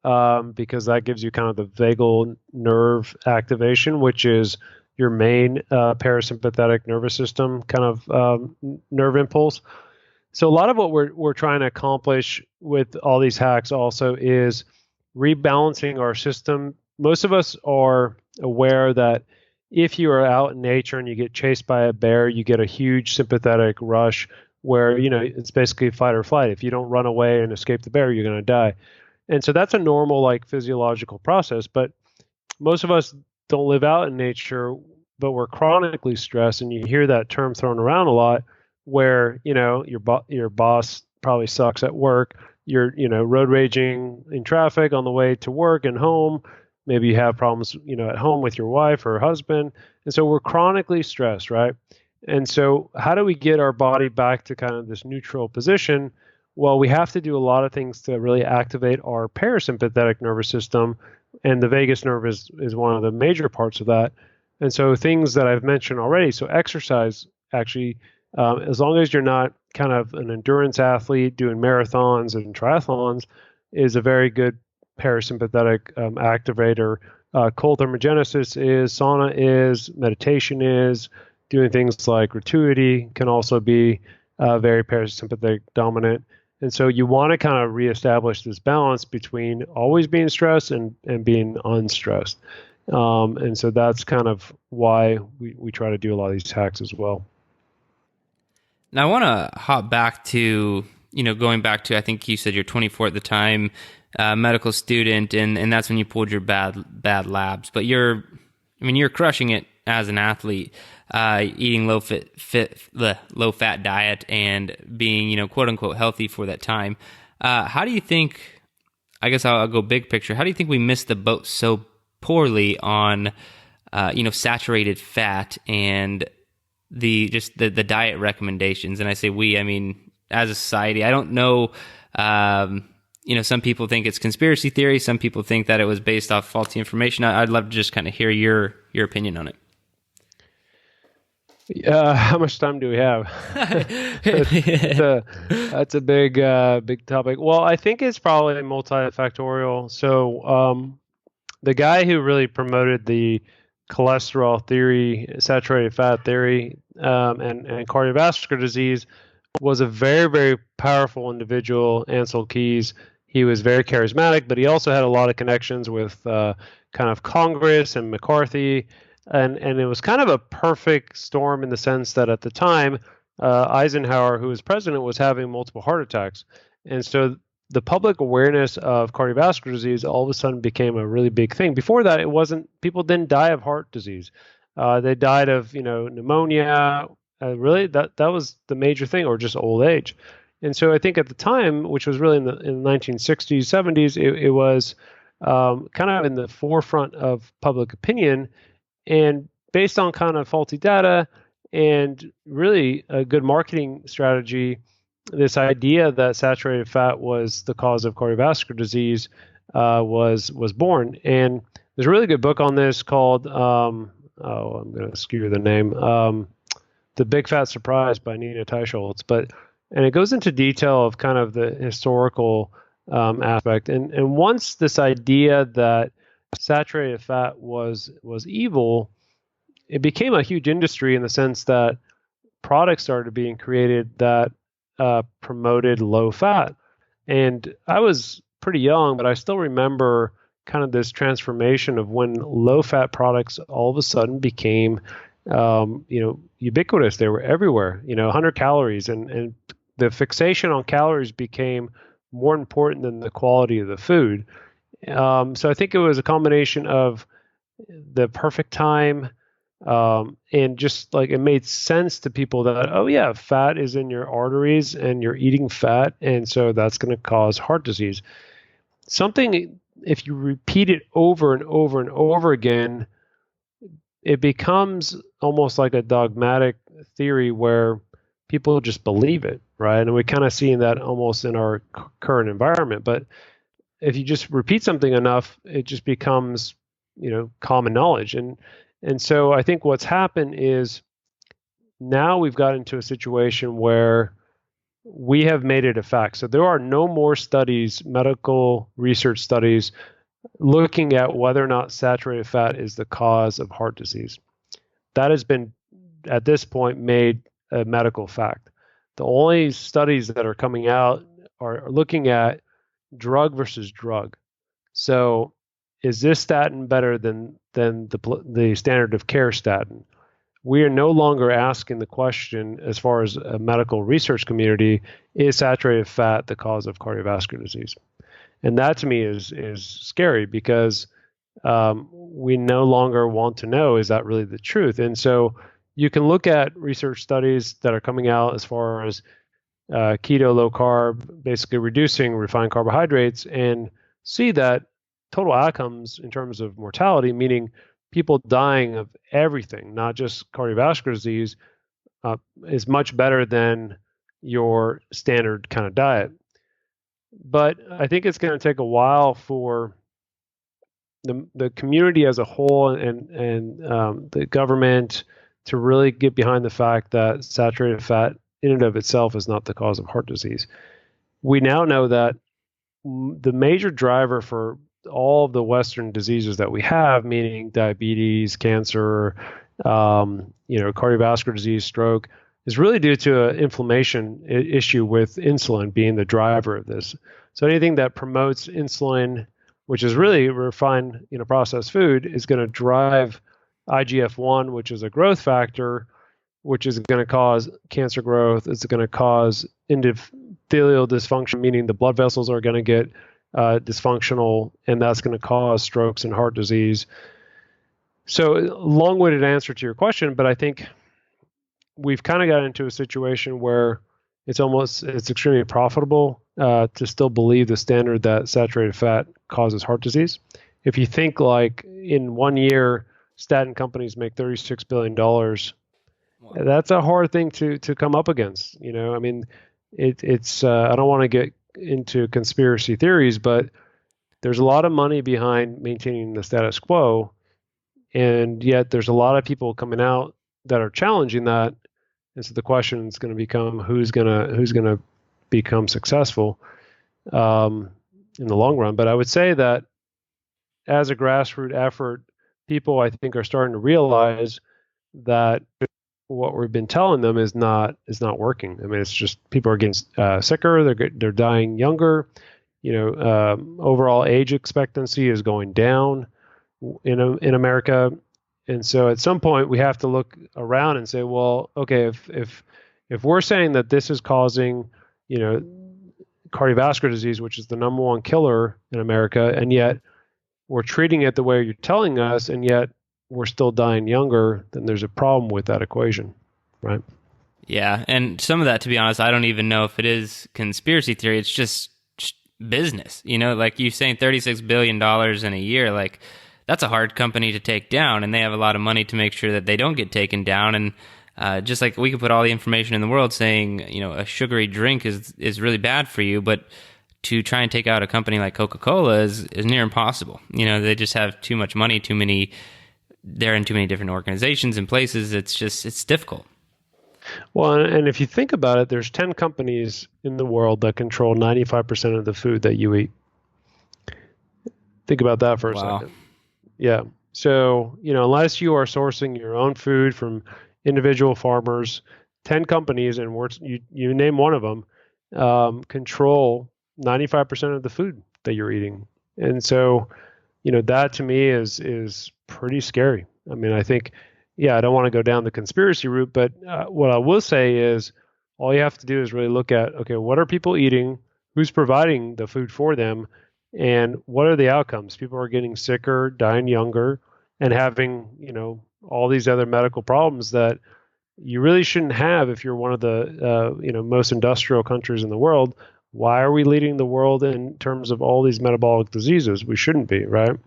because that gives you kind of the vagal nerve activation, which is your main parasympathetic nervous system kind of nerve impulse. So a lot of what we're trying to accomplish with all these hacks also is rebalancing our system. Most of us are aware that if you are out in nature and you get chased by a bear, you get a huge sympathetic rush where, it's basically fight or flight. If you don't run away and escape the bear, you're going to die. And so that's a normal, like, physiological process. But most of us don't live out in nature, but we're chronically stressed. And you hear that term thrown around a lot, where your boss probably sucks at work. You're road raging in traffic on the way to work and home. Maybe you have problems at home with your wife or husband, and so we're chronically stressed, right? And so how do we get our body back to kind of this neutral position? Well, we have to do a lot of things to really activate our parasympathetic nervous system, and the vagus nerve is one of the major parts of that. And so things that I've mentioned already. So exercise, actually. As long as you're not kind of an endurance athlete doing marathons and triathlons, is a very good parasympathetic activator. Cold thermogenesis is, sauna is, meditation is, doing things like gratuity can also be very parasympathetic dominant. And so you want to kind of reestablish this balance between always being stressed and being unstressed. And so that's kind of why we try to do a lot of these hacks as well. Now, I want to hop back to, going back to, I think you said you're 24 at the time, medical student, and that's when you pulled your bad labs. But you're crushing it as an athlete, eating low fat diet and being, quote unquote healthy for that time. How do you think, I guess I'll go big picture, how do you think we missed the boat so poorly on, saturated fat and the diet recommendations? And I say we, I mean, as a society, I don't know, some people think it's conspiracy theory. Some people think that it was based off faulty information. I'd love to just kind of hear your opinion on it. How much time do we have? That's a big topic. Well, I think it's probably multifactorial. So, the guy who really promoted the cholesterol theory, saturated fat theory, and cardiovascular disease was a very, very powerful individual, Ancel Keys. He was very charismatic, but he also had a lot of connections with kind of Congress and McCarthy. And it was kind of a perfect storm in the sense that at the time, Eisenhower, who was president, was having multiple heart attacks. And so the public awareness of cardiovascular disease all of a sudden became a really big thing. Before that, people didn't die of heart disease. They died of, pneumonia. Really, that was the major thing, or just old age. And so I think at the time, which was really in the 1960s, 70s, it was kind of in the forefront of public opinion. And based on kind of faulty data and really a good marketing strategy, this idea that saturated fat was the cause of cardiovascular disease was born. And there's a really good book on this called, I'm going to skew the name, The Big Fat Surprise by Nina Teicholz. And it goes into detail of kind of the historical aspect. And once this idea that saturated fat was evil, it became a huge industry in the sense that products started being created that promoted low fat. And I was pretty young, but I still remember kind of this transformation of when low fat products all of a sudden became, ubiquitous. They were everywhere, 100 calories, and the fixation on calories became more important than the quality of the food. So I think it was a combination of the perfect time, And just like it made sense to people that, oh yeah, fat is in your arteries and you're eating fat, and so that's going to cause heart disease. Something, if you repeat it over and over and over again, it becomes almost like a dogmatic theory where people just believe it, right? And we're kind of seeing that almost in our current environment. But if you just repeat something enough, it just becomes, common knowledge. And so I think what's happened is now we've got into a situation where we have made it a fact. So there are no more studies, medical research studies, looking at whether or not saturated fat is the cause of heart disease. That has been, at this point, made a medical fact. The only studies that are coming out are looking at drug versus drug. So is this statin better than the standard of care statin? We are no longer asking the question, as far as a medical research community, is saturated fat the cause of cardiovascular disease? And that to me is scary, because we no longer want to know, is that really the truth? And so you can look at research studies that are coming out as far as keto, low carb, basically reducing refined carbohydrates, and see that total outcomes in terms of mortality, meaning people dying of everything, not just cardiovascular disease, is much better than your standard kind of diet. But I think it's going to take a while for the community as a whole and the government to really get behind the fact that saturated fat in and of itself is not the cause of heart disease. We now know that the major driver for all of the Western diseases that we have, meaning diabetes, cancer, cardiovascular disease, stroke, is really due to an inflammation issue with insulin being the driver of this. So anything that promotes insulin, which is really refined, processed food, is going to drive IGF-1, which is a growth factor, which is going to cause cancer growth. It's going to cause endothelial dysfunction, meaning the blood vessels are going to get dysfunctional, and that's going to cause strokes and heart disease. So long-winded answer to your question, but I think we've kind of got into a situation where it's extremely profitable to still believe the standard that saturated fat causes heart disease. If you think like in 1 year, statin companies make $36 billion, wow, that's a hard thing to come up against. It's I don't want to get into conspiracy theories, but there's a lot of money behind maintaining the status quo, and yet there's a lot of people coming out that are challenging that. And so the question is going to become who's going to become successful in the long run. But I would say that as a grassroots effort, people, I think, are starting to realize that what we've been telling them is not working. I mean, it's just people are getting sicker, they're dying younger. Overall age expectancy is going down in America. And so at some point we have to look around and say, well, okay, if we're saying that this is causing, cardiovascular disease, which is the number one killer in America, and yet we're treating it the way you're telling us, and yet we're still dying younger, then there's a problem with that equation, right? Yeah, and some of that, to be honest, I don't even know if it is conspiracy theory. It's just business. Like you saying $36 billion in a year, like that's a hard company to take down, and they have a lot of money to make sure that they don't get taken down. And just like we could put all the information in the world saying, a sugary drink is really bad for you, but to try and take out a company like CocaCola is near impossible. They just have too much money, they're in too many different organizations and places. It's difficult. Well, and if you think about it, there's 10 companies in the world that control 95% of the food that you eat. Think about that for a second. Yeah. So, unless you are sourcing your own food from individual farmers, 10 companies, and you name one of them, control 95% of the food that you're eating. And so, that to me is pretty scary. I mean, I think, I don't want to go down the conspiracy route, but what I will say is all you have to do is really look at, okay, what are people eating? Who's providing the food for them? And what are the outcomes? People are getting sicker, dying younger, and having, all these other medical problems that you really shouldn't have if you're one of the most industrial countries in the world. Why are we leading the world in terms of all these metabolic diseases? We shouldn't be, right?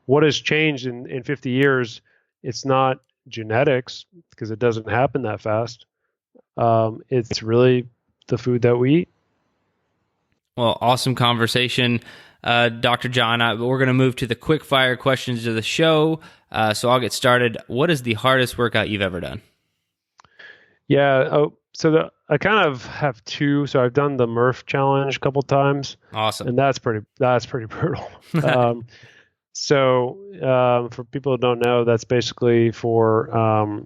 What has changed in 50 years? It's not genetics, because it doesn't happen that fast. It's really the food that we eat. Well, awesome conversation, Dr. John. We're going to move to the quickfire questions of the show. So I'll get started. What is the hardest workout you've ever done? Yeah. I kind of have two. So I've done the Murph challenge a couple times. Awesome. And that's pretty brutal. For people who don't know, that's basically for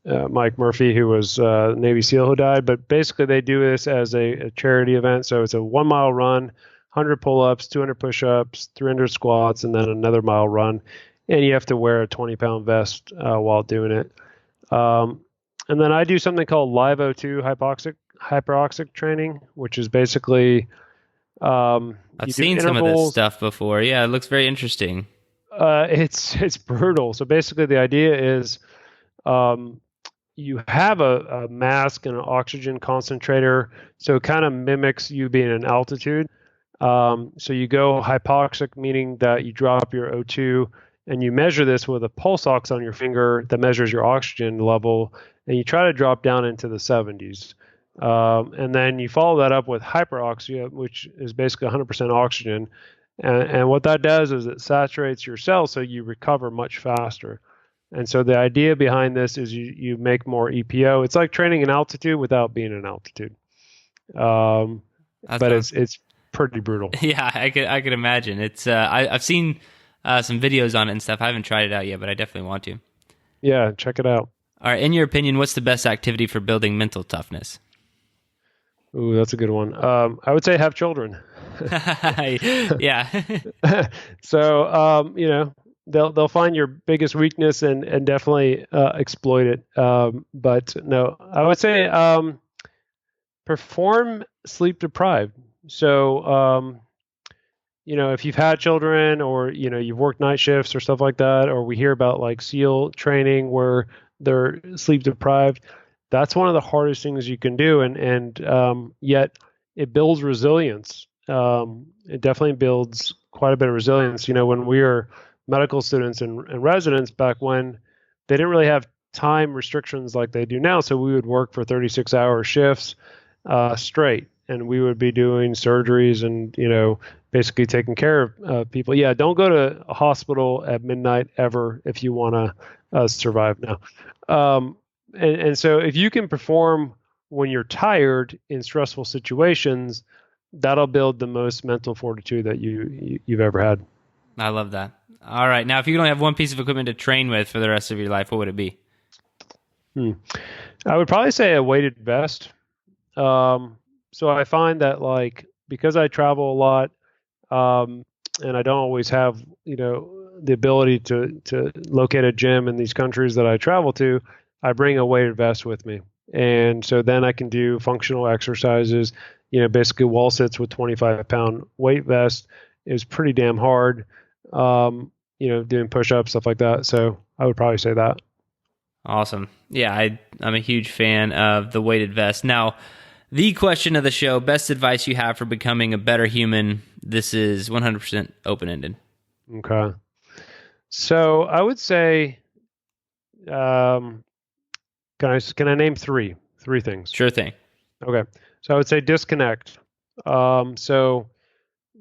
Mike Murphy, who was a Navy SEAL who died. But basically, they do this as a charity event. So it's a 1 mile run, 100 pull-ups, 200 push-ups, 300 squats, and then another mile run. And you have to wear a 20-pound vest while doing it. And then I do something called Live O2 hyperoxic training, which is basically I've seen some of this stuff before. Yeah, it looks very interesting. It's brutal. So basically, the idea is you have a mask and an oxygen concentrator, so it kind of mimics you being in altitude. So you go hypoxic, meaning that you drop your O2, and you measure this with a pulse ox on your finger that measures your oxygen level, and you try to drop down into the 70s. And then you follow that up with hyperoxia, which is basically 100% oxygen. And what that does is it saturates your cells so you recover much faster. And so the idea behind this is you make more EPO. It's like training in altitude without being in altitude. It's pretty brutal. Yeah, I could imagine. It's I've seen some videos on it and stuff. I haven't tried it out yet, but I definitely want to. Yeah, check it out. All right. In your opinion, what's the best activity for building mental toughness? Ooh, that's a good one. I would say have children. Yeah. So, they'll find your biggest weakness and definitely exploit it. But no, I would say perform sleep deprived. So, if you've had children or, you've worked night shifts or stuff like that, or we hear about like SEAL training where they're sleep deprived, that's one of the hardest things you can do. And yet it builds resilience. It definitely builds quite a bit of resilience. When we were medical students and residents back when, they didn't really have time restrictions like they do now. So we would work for 36-hour shifts straight, and we would be doing surgeries and, basically taking care of people. Yeah, don't go to a hospital at midnight ever if you want to survive now. And so if you can perform when you're tired in stressful situations, that'll build the most mental fortitude that you've ever had. I love that. All right. Now, if you could only have one piece of equipment to train with for the rest of your life, what would it be? I would probably say a weighted vest. So I find that because I travel a lot, and I don't always have, the ability to locate a gym in these countries that I travel to, I bring a weighted vest with me. And so then I can do functional exercises, basically wall sits with 25-pound weight vest is pretty damn hard, doing push-ups, stuff like that. So I would probably say that. Awesome. Yeah, I'm a huge fan of the weighted vest. Now, the question of the show, best advice you have for becoming a better human. This is 100% open-ended. Okay. So I would say, can I name three things? Sure thing. Okay. So I would say disconnect. So,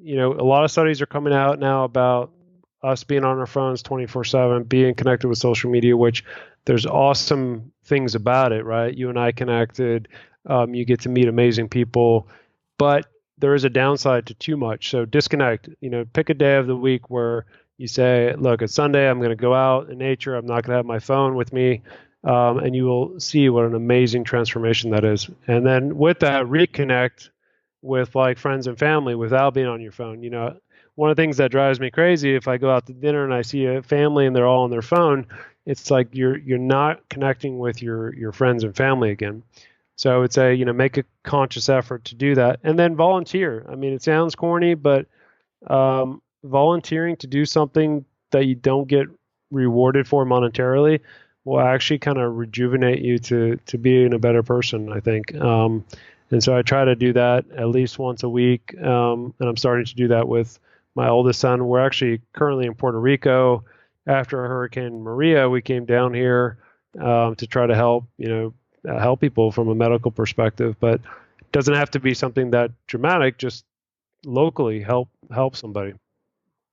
a lot of studies are coming out now about us being on our phones 24/7, being connected with social media, which there's awesome things about it, right? You and I connected, you get to meet amazing people, but there is a downside to too much. So disconnect, pick a day of the week where you say, look, it's Sunday, I'm going to go out in nature. I'm not going to have my phone with me. And you will see what an amazing transformation that is. And then with that, reconnect with friends and family without being on your phone. One of the things that drives me crazy, if I go out to dinner and I see a family and they're all on their phone, it's like you're not connecting with your friends and family again. So I would say, make a conscious effort to do that. And then volunteer. I mean, it sounds corny, but volunteering to do something that you don't get rewarded for monetarily will actually kind of rejuvenate you to being a better person, I think. And so I try to do that at least once a week. And I'm starting to do that with my oldest son. We're actually currently in Puerto Rico. After Hurricane Maria, we came down here to try to help, help people from a medical perspective. But it doesn't have to be something that dramatic, just locally help somebody.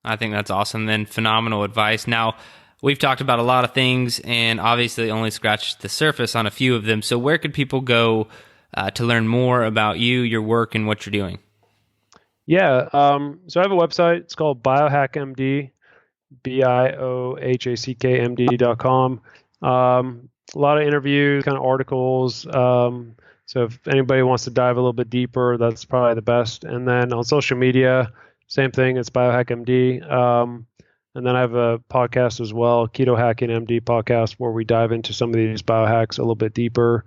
I think that's awesome. Then phenomenal advice. Now, we've talked about a lot of things and obviously only scratched the surface on a few of them. So where could people go to learn more about you, your work, and what you're doing? Yeah. So I have a website. It's called BiohackMD, BioHackMD.com. A lot of interviews, kind of articles. So if anybody wants to dive a little bit deeper, that's probably the best. And then on social media, same thing. It's BiohackMD. And then I have a podcast as well, Keto Hacking MD podcast, where we dive into some of these biohacks a little bit deeper.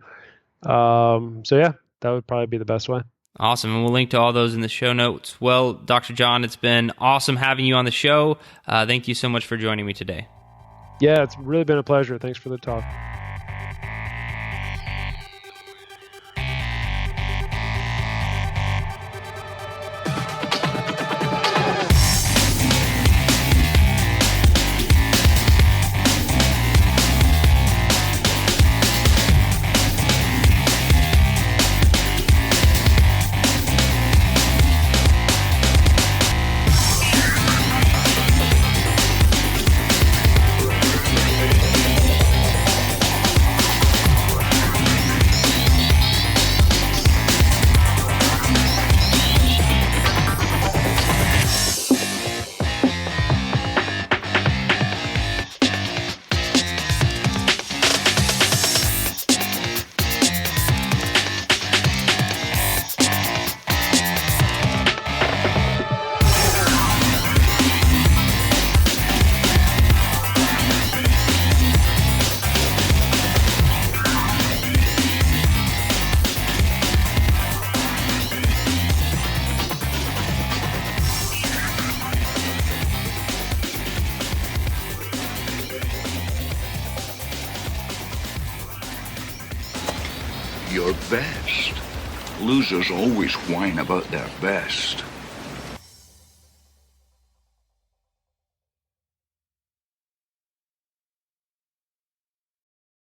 So yeah, that would probably be the best way. Awesome. And we'll link to all those in the show notes. Well, Dr. John, it's been awesome having you on the show. Thank you so much for joining me today. Yeah, it's really been a pleasure. Thanks for the talk. Your best. Losers always whine about their best.